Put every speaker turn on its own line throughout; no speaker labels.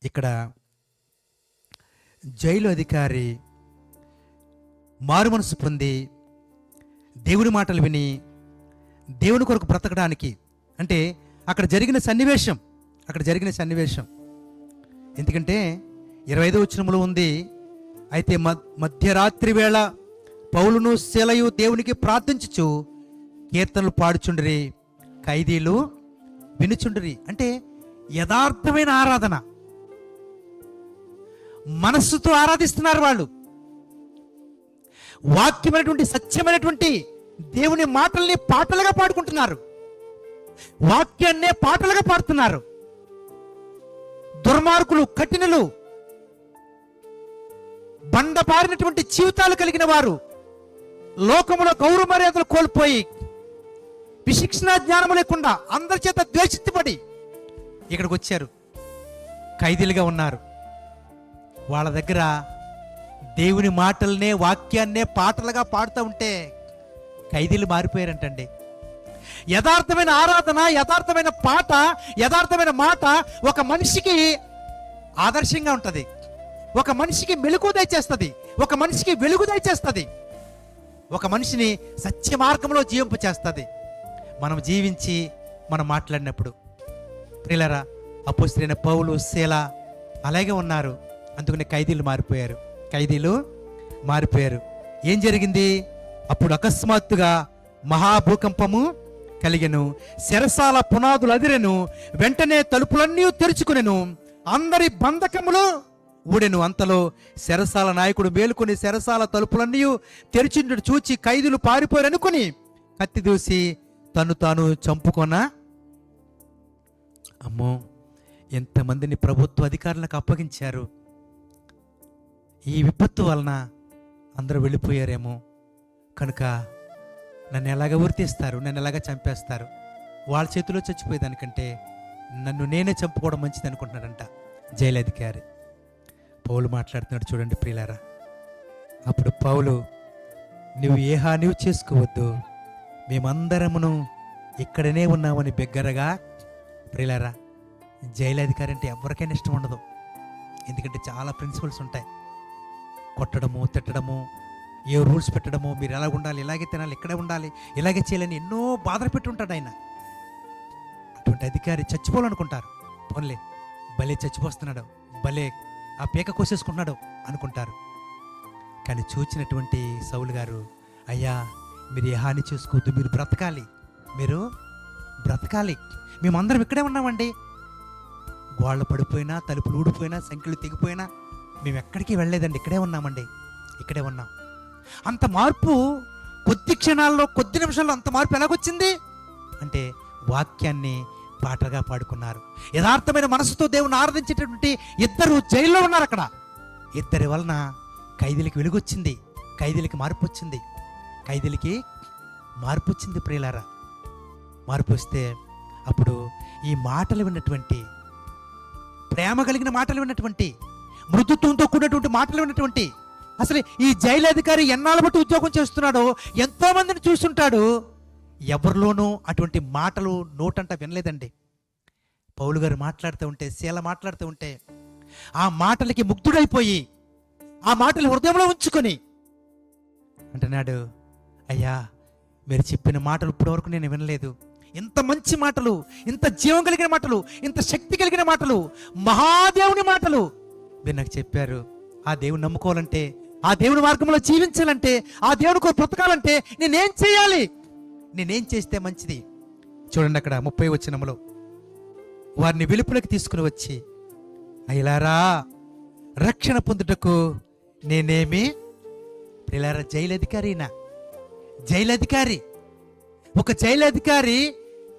ఇక్కడ జైలు అధికారి మారు మనసు పొంది దేవుని మాటలు విని దేవుని కొరకు బ్రతకడానికి, అంటే అక్కడ జరిగిన సన్నివేశం ఎందుకంటే 25వ వచనంలో ఉంది, అయితే మధ్యరాత్రి వేళ పౌలును శీలయు దేవునికి ప్రార్థించుచు కీర్తనలు పాడుచుండిరి, ఖైదీలు వినుచుండిరి. అంటే యథార్థమైన ఆరాధన, మనస్సుతో ఆరాధిస్తున్నారు వాళ్ళు. వాక్యమైనటువంటి సత్యమైనటువంటి దేవుని మాటల్ని పాటలుగా పాడుకుంటున్నారు, వాక్యాన్నే పాటలుగా పాడుతున్నారు. దుర్మార్గులు, కఠినులు, బండపారినటువంటి జీవితాలు కలిగిన వారు, లోకములో గౌరవ మర్యాదలు కోల్పోయి విశిక్షణ జ్ఞానము లేకుండా అందరి చేత ద్వేషించబడి ఇక్కడికి వచ్చారు, ఖైదీలుగా ఉన్నారు. వాళ్ళ దగ్గర దేవుని మాటలనే, వాక్యాన్నే పాటలుగా పాడుతూ ఉంటే ఖైదీలు మారిపోయారంటండి. యథార్థమైన ఆరాధన, యథార్థమైన పాట, యథార్థమైన మాట ఒక మనిషికి ఆదర్శంగా ఉంటుంది, ఒక మనిషికి మెలుగు దయచేస్తుంది, ఒక మనిషికి వెలుగు దయచేస్తుంది, ఒక మనిషిని సత్య మార్గంలో జీవింప చేస్తుంది. మనం జీవించి మనం మాట్లాడినప్పుడు ప్రియులారా, అపోస్తలుడైన పౌలు, శీల అలాగే ఉన్నారు. అందుకని ఖైదీలు మారిపోయారు. ఏం జరిగింది? అప్పుడు అకస్మాత్తుగా మహాభూకంపము కలిగెను, చెరసాల పునాదులు అదిరెను, వెంటనే తలుపులన్నీ తెరుచుకునెను, అందరి బంధకములు ఊడెను. అంతలో చెరసాల నాయకుడు మేలుకొని చెరసాల తలుపులన్నీ తెరిచినట్టు చూచి ఖైదీలు పారిపోయారు అనుకుని కత్తి దూసి తను తాను చంపుకొన. అమ్మో, ఎంతమందిని ప్రభుత్వ అధికారులకు అప్పగించారు. ఈ విపత్తు వలన అందరూ వెళ్ళిపోయారేమో, కనుక నన్ను ఎలాగ ఉరితీస్తారు, నన్ను ఎలాగ చంపేస్తారు, వాళ్ళ చేతిలో చచ్చిపోయేదానికంటే నన్ను నేనే చంపుకోవడం మంచిది అనుకుంటున్నాడంట జైలు అధికారి. పౌలు మాట్లాడుతున్నాడు చూడండి ప్రియులారా. అప్పుడు పౌలు, నువ్వు ఏ హాని చేసుకోవద్దు, మేమందరమును ఇక్కడనే ఉన్నామని బిగ్గరగా. ప్రియులారా, జైలు అధికారి అంటే ఎవరికైనా ఇష్టం ఉండదు, ఎందుకంటే చాలా ప్రిన్సిపల్స్ ఉంటాయి. కొట్టడము, తిట్టడము, ఏ రూల్స్ పెట్టడము, మీరు ఎలా ఉండాలి, ఇలాగే తినాలి, ఇక్కడే ఉండాలి, ఇలాగే చేయాలని ఎన్నో బాధలు పెట్టి ఉంటాడు ఆయన. అటువంటి అధికారి చచ్చిపోవాలనుకుంటారు. పోన్లే, భలే చచ్చిపోస్తున్నాడు, భలే ఆ పీక కోసేసుకుంటున్నాడు అనుకుంటారు. కానీ చూచినటువంటి సౌలు గారు, అయ్యా మీరు ఏ హాని చేసుకోవద్దు, మీరు బ్రతకాలి, మేమందరం ఇక్కడే ఉన్నామండి. గోళ్ళు పడిపోయినా, తలుపులు ఊడిపోయినా, సంఖ్యలు తెగిపోయినా మేము ఎక్కడికి వెళ్ళలేదండి, ఇక్కడే ఉన్నాం. అంత మార్పు కొద్ది క్షణాల్లో, కొద్ది నిమిషాల్లో అంత మార్పు ఎలాగొచ్చింది అంటే వాక్యాన్ని పాటగా పాడుకున్నారు. యథార్థమైన మనసుతో దేవుని ఆరాధించేటటువంటి ఇద్దరు జైల్లో ఉన్నారు. అక్కడ ఇద్దరి వలన ఖైదీలకి వెలుగొచ్చింది, ఖైదీలకి మార్పు వచ్చింది. ప్రియులారా, మార్పు వస్తే అప్పుడు ఈ మాటలు విన్నటువంటి, ప్రేమ కలిగిన మాటలు విన్నటువంటి, మృదుత్వంతో కూడినటువంటి మాటలు విన్నటువంటి, అసలు ఈ జైలు అధికారి ఎన్నాళ్ళ బట్టి ఉద్యోగం చేస్తున్నాడో, ఎంతో మందిని చూస్తుంటాడు, ఎవరిలోనూ అటువంటి మాటలు నోటంట వినలేదండి. పౌలు గారు మాట్లాడుతూ ఉంటే, శీల మాట్లాడుతూ ఉంటే ఆ మాటలకి ముగ్ధుడైపోయి ఆ మాటలు హృదయంలో ఉంచుకొని అంటున్నాడు, అయ్యా మీరు చెప్పిన మాటలు ఇప్పటివరకు నేను వినలేదు. ఇంత మంచి మాటలు, ఇంత జీవం కలిగిన మాటలు, ఇంత శక్తి కలిగిన మాటలు, మహాదేవుని మాటలు మీరు నాకు చెప్పారు. ఆ దేవుని నమ్ముకోవాలంటే, ఆ దేవుని మార్గంలో జీవించాలంటే, ఆ దేవుని కొరకు బ్రతకాలంటే నేనేం చేయాలి, నేనేం చేస్తే మంచిది? చూడండి అక్కడ 30వ వచనంలో, వారిని వెలుపులకు తీసుకుని వచ్చి, అయ్యలారా రక్షణ పొందుటకు నేనేమి. ప్రియులారా, ఒక జైలు అధికారి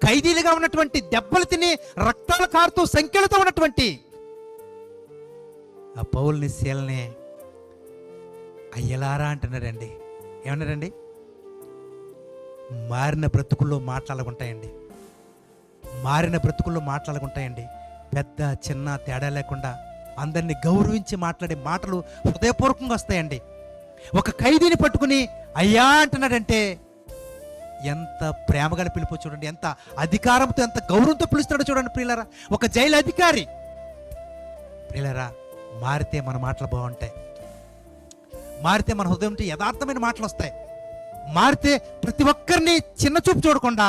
ఖైదీలుగా ఉన్నటువంటి, దెబ్బలు తిని రక్తాలు కారుతూ సంఖ్యలతో ఉన్నటువంటి ఆ పౌల్ని, శీలని అయ్యలారా అంటున్నాడండి. ఏమన్నారండి? మారిన బ్రతుకుల్లో మాట్లాడుకుంటాయండి. పెద్ద చిన్న తేడా లేకుండా అందరినీ గౌరవించి మాట్లాడే మాటలు హృదయపూర్వకంగా వస్తాయండి. ఒక ఖైదీని పట్టుకుని అయ్యా అంటున్నాడంటే ఎంత ప్రేమగా పిలుపు చూడండి, ఎంత అధికారంతో, ఎంత గౌరవంతో పిలుస్తున్నాడో చూడండి ప్రియులారా. ఒక జైలు అధికారి ప్రియులారా, మారితే మన మాటలు బాగుంటాయి. మారితే మన హృదయం యథార్థమైన మాటలు వస్తాయి. మారితే ప్రతి ఒక్కరిని చిన్న చూపు చూడకుండా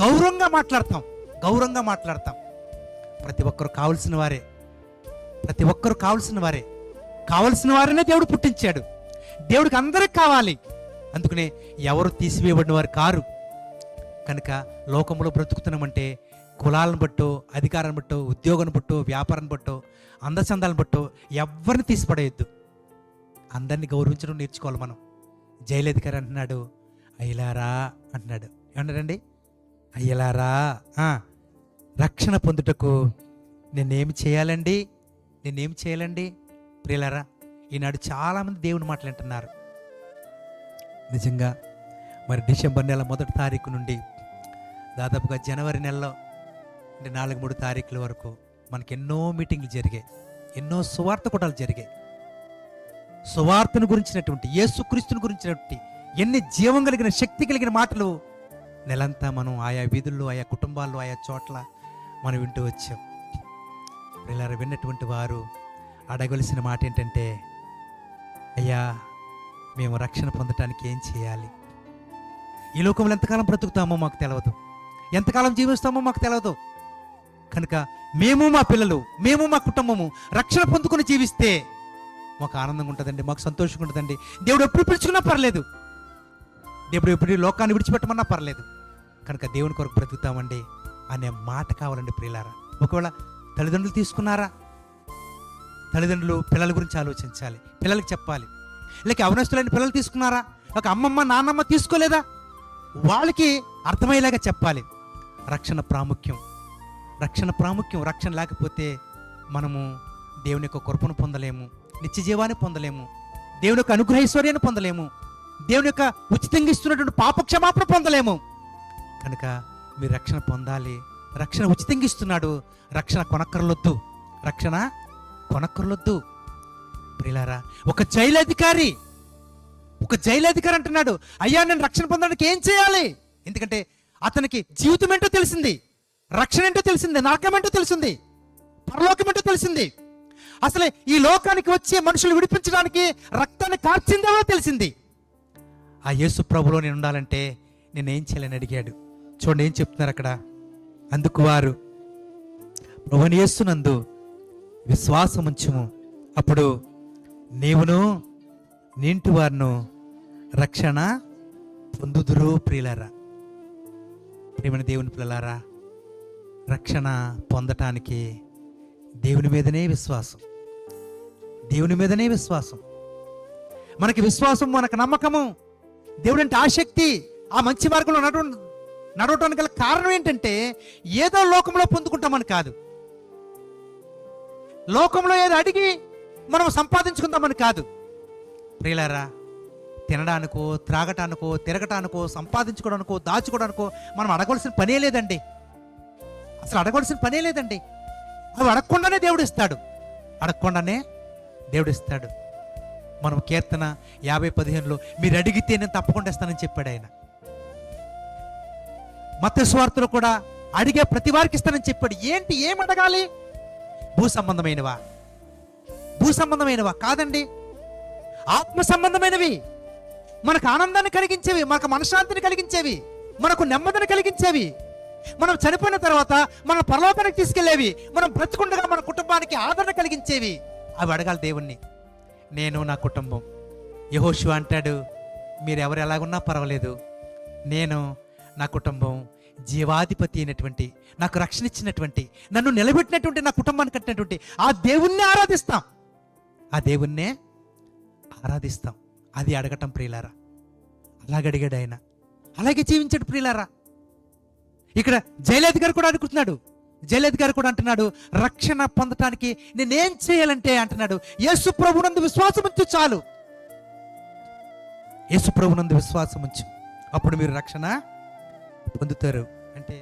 గౌరవంగా మాట్లాడతాం. ప్రతి ఒక్కరు కావలసిన వారే, కావలసిన వారినే దేవుడు పుట్టించాడు. దేవుడికి అందరికి కావాలి. అందుకనే ఎవరు తీసివేయబడిన వారు కారు. కనుక లోకంలో బ్రతుకుతున్నామంటే కులాలను బట్టో, అధికారాన్ని బట్టో, ఉద్యోగాన్ని బట్టో, వ్యాపారాన్ని బట్టో, అందచందాలను బట్టో ఎవరిని తీసిపడేయద్దు. అందరినీ గౌరవించడం నేర్చుకోవాలి మనం. జైలధికారి అంటున్నాడు, అయ్యలారా అంటున్నాడు. ఏమన్నాడండి? అయ్యలారా, రక్షణ పొందుటకు నేనేమి చేయాలండి? ప్రియులారా, ఈనాడు చాలామంది దేవుని మాటలు వింటున్నారు. నిజంగా మరి డిసెంబర్ నెల 1వ తారీఖు నుండి దాదాపుగా జనవరి నెలలో 4-3 తారీఖుల వరకు మనకి ఎన్నో మీటింగ్లు జరిగాయి, ఎన్నో సువార్త కూటాలు జరిగాయి. సువార్తను గురించినటువంటి, యేసుక్రీస్తుని గురించినటువంటి ఎన్ని జీవం కలిగిన, శక్తి కలిగిన మాటలు నెలంతా మనం ఆయా వీధుల్లో, ఆయా కుటుంబాల్లో, ఆయా చోట్ల మనం వింటూ వచ్చాం. ఇలా విన్నటువంటి వారు అడగవలసిన మాట ఏంటంటే, అయ్యా మేము రక్షణ పొందటానికి ఏం చేయాలి? ఈ లోకంలో ఎంతకాలం బ్రతుకుతామో మాకు తెలియదు, ఎంతకాలం జీవిస్తామో మాకు తెలియదు. కనుక మేము, మా పిల్లలు, మేము, మా కుటుంబము రక్షణ పొందుకుని జీవిస్తే మాకు ఆనందంగా ఉంటుందండి, మాకు సంతోషంగా ఉంటుందండి. దేవుడు ఎప్పుడు పిలుచుకున్నా పర్లేదు, దేవుడు ఎప్పుడు లోకాన్ని విడిచిపెట్టమన్నా పర్లేదు. కనుక దేవుని కొరకు బ్రతుకుతామండి అనే మాట కావాలండి ప్రియులారా. ఒకవేళ తల్లిదండ్రులు తీసుకున్నారా, తల్లిదండ్రులు పిల్లల గురించి ఆలోచించాలి, పిల్లలకి చెప్పాలి. లేక అవనస్తులైన పిల్లలు తీసుకున్నారా, ఒక అమ్మమ్మ నాన్నమ్మ తీసుకోలేదా, వాళ్ళకి అర్థమయ్యేలాగా చెప్పాలి. రక్షణ ప్రాముఖ్యం. రక్షణ లేకపోతే మనము దేవుని యొక్క కృపను పొందలేము, నిత్య జీవాన్ని పొందలేము, దేవుని యొక్క అనుగ్రహైశ్వర్యాన్ని పొందలేము, దేవుని యొక్క ఉచితంగా ఇస్తున్నటువంటి పాపక్షమాపణ పొందలేము. కనుక మీరు రక్షణ పొందాలి. రక్షణ ఉచితంగా ఇస్తున్నాడు, రక్షణ కొనక్కర్లొద్దు. ప్రియులారా, ఒక జైలధికారి అంటున్నాడు, అయ్యా నేను రక్షణ పొందడానికి ఏం చేయాలి? ఎందుకంటే అతనికి జీవితం ఏంటో తెలిసింది, రక్షణ ఏంటో తెలిసింది, నరకం ఏంటో తెలిసింది, పరలోకం ఏంటో తెలిసింది. అసలే ఈ లోకానికి వచ్చే మనుషులు విడిపించడానికి రక్తాన్ని కార్చిందేవో తెలిసింది. ఆ యేసు ప్రభులో నేను ఉండాలంటే నేనేం చేయాలని అడిగాడు. చూడండి ఏం చెప్తున్నారు అక్కడ. అందుకు వారు, ప్రభువైన యేసునందు విశ్వాసం ఉంచుము, అప్పుడు నీవును నీంటి వారును రక్షణ పొందుదురు. ప్రియులారా, ప్రియమైన దేవుని పిల్లలారా, రక్షణ పొందటానికి దేవుని మీదనే విశ్వాసం, మనకి విశ్వాసం, మనకు నమ్మకము, దేవుడు అంటే ఆసక్తి, ఆ మంచి మార్గంలో నడవటానికి గల కారణం ఏంటంటే ఏదో లోకంలో పొందుకుంటామని కాదు, లోకంలో ఏదో అడిగి మనం సంపాదించుకుందామని కాదు. ప్రియులారా, తినడానికో, త్రాగటానికో, తిరగటానికో, సంపాదించుకోవడానికో, దాచుకోవడానికో మనం అడగవలసిన పనే లేదండి. అసలు అడగవలసిన పనే లేదండి. అవి అడగకుండానే దేవుడు ఇస్తాడు. మనం కీర్తన 50:15లో మీరు అడిగితే నేను తప్పకుండా ఇస్తానని చెప్పాడు ఆయన. మత్తయి సువార్తలో కూడా అడిగే ప్రతి వారికి ఇస్తానని చెప్పాడు. ఏం అడగాలి? భూ సంబంధమైనవా కాదండి, ఆత్మ సంబంధమైనవి, మనకు ఆనందాన్ని కలిగించేవి, మనకు మనశ్శాంతిని కలిగించేవి, మనకు నెమ్మదిని కలిగించేవి, మనం చనిపోయిన తర్వాత మన పరలోకానికి తీసుకెళ్లేవి, మనం బ్రతుకుండగా మన కుటుంబానికి ఆదరణ కలిగించేవి, అవి అడగాలి దేవుణ్ణి. నేను, నా కుటుంబం. యెహోషువ అంటాడు, మీరు ఎవరు ఎలాగున్నా పర్వాలేదు, నేను, నా కుటుంబం జీవాధిపతి అయినటువంటి, నాకు రక్షణ ఇచ్చినటువంటి, నన్ను నిలబెట్టినటువంటి, నా కుటుంబాన్ని కట్టినటువంటి ఆ దేవుణ్ణే ఆరాధిస్తాం. అది అడగటం ప్రియులారా. అలాగే అడిగాడు ఆయన, అలాగే జీవించాడు ప్రియులారా. ఇక్కడ జైలధికారి కూడా అంటున్నాడు, రక్షణ పొందటానికి నేనేం చేయాలంటే అంటున్నాడు, యేసు ప్రభునందు విశ్వాసం ఉంచు చాలు. యేసు ప్రభునందు విశ్వాసం ఉంచు, అప్పుడు మీరు రక్షణ పొందుతారు. అంటే